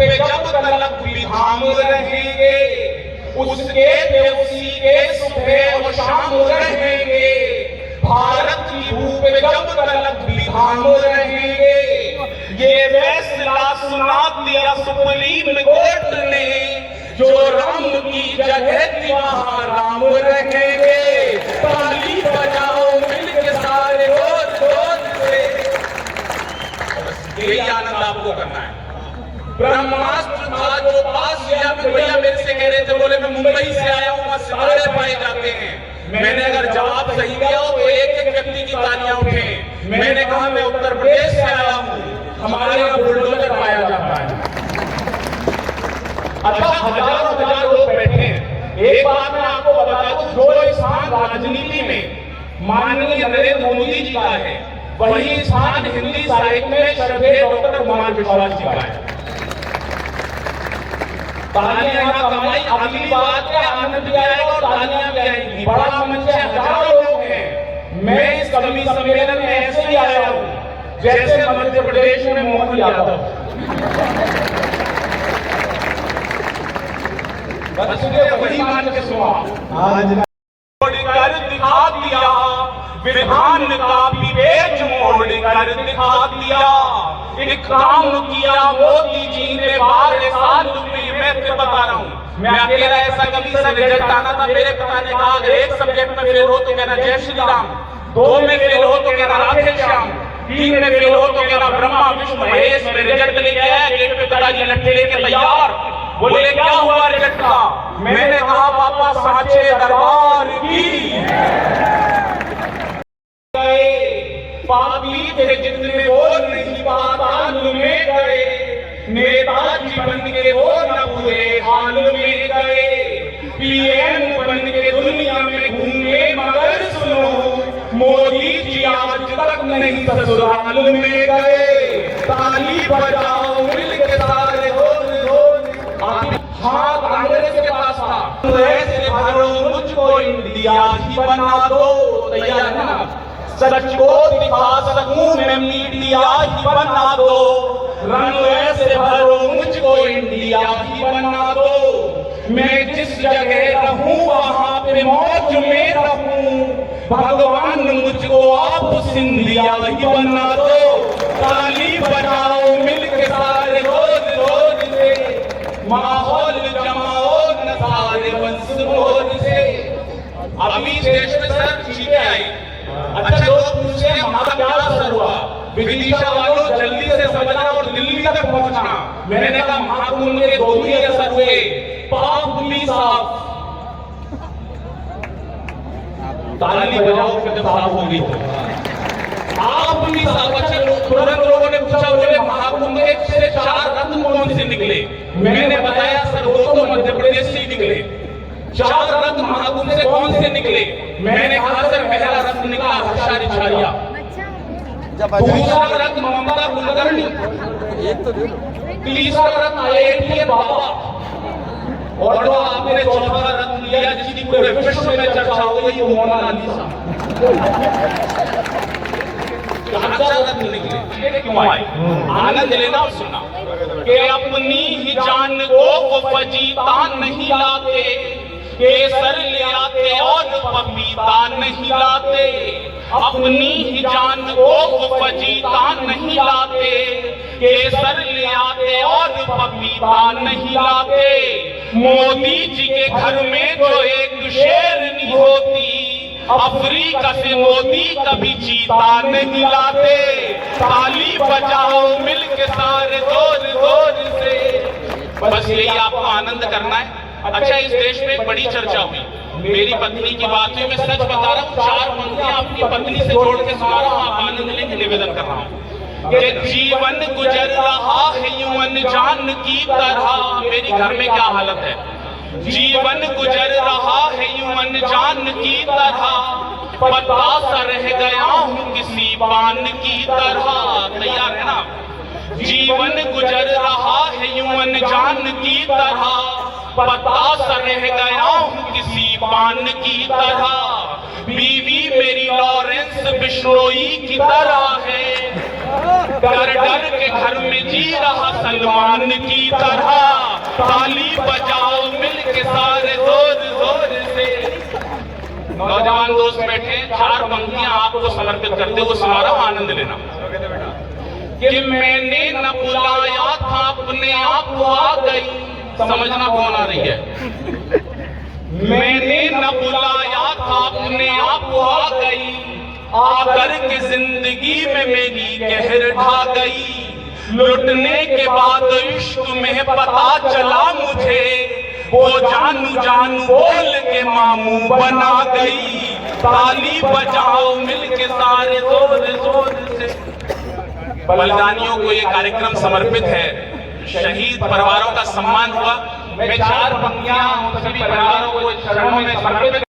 पे जब तलक भी धाम रहेंगे, उसके पे उसी के सुबह और शाम रहेंगे। भारत की भूमि पे जब तलक भी धाम रहेंगे, ये फैसला सुना दिया सुप्रीम कोर्ट ने, जो राम की जगह थी वहां राम रहेंगे। ताली बजाओ मिलके सारे रोज रोज से, यही आनंद आपको करना है। ब्रह्मास्त्र था जो पास किया, भैया मेरे से कह रहे थे, बोले मैं मुंबई से आया हूँ, वहां सितारे पाए जाते हैं। मैंने अगर जवाब सही दिया हो तो एक एक व्यक्ति की तालियां उठे। मैंने कहा मैं उत्तर प्रदेश से आया हूँ, हमारे यहाँ बुलडोजर पाया जाता है। अच्छा, हजारों लोग बैठे हैं। एक बात मैं आपको बता दूं, जो स्थान राजनीति में माननीय नरेंद्र मोदी जी का है, वही स्थान हिंदी साहित्य में श्रद्धेय डॉक्टर कुमार विश्वास जी का है। तालियां यहाँ कमाई, अगली बात है आनंद भी आएगा और तालियां भी आएंगी। बड़ा मंच है, हजारों लोग हैं। मैं इस कवि सम्मेलन में ऐसे ही आया हूँ जैसे मध्य प्रदेश में मोहन यादव। वही मान के सुना, कर दिखा दिया विधान का विवेक, मोड़ कर दिखा दिया। एक काम किया मोदी जी ने 12 साल में, मैं फिर बता रहा हूँ, मैं अकेला ऐसा कभी से रिजल्ट आना था। मेरे पिता ने कहा अगर एक सब्जेक्ट में फेल हो तो कहना जय श्री राम, 2 में फेल हो तो कहना राधे श्याम, 3 में फेल हो तो कहना ब्रह्मा विष्णु महेश। में रिजल्ट लेके आया, गेट पे पिताजी लट्ठे लेके तैयार। बोले क्या हुआ रिजल्ट का? मैंने कहा पापा सांचे दरबार की। पापी थे जितने वो नहीं पाताल में गए, नेताजी बन के वो न बुरे हाल में गए। पीएम बन के दुनिया में घूमे मगर सुनो, मोदी जी आज तक नहीं ससुराल में गए। ताली बजाओ मिलके सारे रोज रोज। हाँ, कांग्रेस के पास था, ऐसे भरो मुझको इंडिया ही बना दो। तैयार है ना? सच को दिखा सकूं मैं मीडिया ही बना दो। रंग ऐसे भरो मुझको इंडिया ही बना दो। मैं जिस जगह रहूं वहां पे मौज में रहूं। भगवान मुझको आप सिंधिया ही बना दो। ताली बजाओ मिलके सारे रोज रोज से, माहौल जमाओ न सारे वंश भोज से। अभी देश में सर चीजें आई। अच्छा, लोग पूछते हैं हमारा क्या असर हुआ? विदिशा वालों जल्दी से समझना और दिल्ली तक पहुंचना। मैंने कहा महाकुंभ के 2 ही असर हुए, पाप पुलिस साफ। ताली बजाओ फिर साफ होगी। आप पुलिस साफ। अच्छा, तुरंत लोगों ने पूछा, बोले महाकुंभ से 4 रत्न कौन से निकले? मैंने बताया सर वो तो मध्य प्रदेश से निकले। 4 रत्न महाकुंभ से कौन से निकले? मैंने कहा सर पहला रत्न निकला हर्षा रिछारिया, दूसरा रत्न ममता कुलकर्णी, तीसरा रत्न IIT बाबा, और जो आपने चौथा रत्न लिया जिसकी पूरे विश्व में चर्चा हो गई वो मोनालिसा। 4 रत्न निकले। क्यों आए? आनंद लेना और सुनना कि अपनी ही जान को वो फजीता नहीं लाते, केसर ले आते और पपीता नहीं लाते। अपनी ही जान को वो फजीता नहीं लाते, केसर ले आते और पपीता नहीं लाते। मोदी जी के घर में जो एक शेरनी होती, अफ्रीका से मोदी कभी चीता नहीं लाते। ताली बजाओ मिलके सारे जोर जोर से। बस यही आपको आनंद करना है। अच्छा, इस देश में एक बड़ी चर्चा हुई, मेरी पत्नी की बात हुई। मैं सच बता रहा हूँ, 4 पंक्तियां अपनी पत्नी से जोड़ के सुना रहा हूँ, आप आनंद लेके निवेदन कर रहा हूँ कि जीवन गुजर रहा है यूं अनजान की तरह। मेरी घर में क्या हालत है? जीवन गुजर रहा है यूं अनजान की तरह, पता सा रह गया हूँ किसी पान की तरह। तैयार है ना? जीवन गुजर रहा है यूं अनजान की तरह, पता सा रह गया हूँ किसी पान की तरह। बीवी मेरी लॉरेंस बिश्नोई की तरह है, डर डर के घर में जी रहा सलमान की तरह, ताली बजाओ मिलके सारे जोर जोर से। नौजवान दोस्त बैठे, 4 पंक्तियां आपको समर्पित करते हुए सुना रहा हूं, आनंद लेना। कि मैंने न बुलाया था अपने आप को आ गई, समझना कौन आ रही है। मैंने न बुलाया था अपने आप को आ गई, आकर के जिंदगी में मेरी कहर ढा गई। लुटने के बाद इश्क में पता चला मुझे, वो जानू जानू बोल के मामू बना गई। ताली बजाओ मिलके सारे जोर जोर से। बलिदानियों को ये कार्यक्रम समर्पित है, शहीद परिवारों का सम्मान हुआ। मैं 4 पंक्तियां सभी परिवारों को चरणों में समर्पित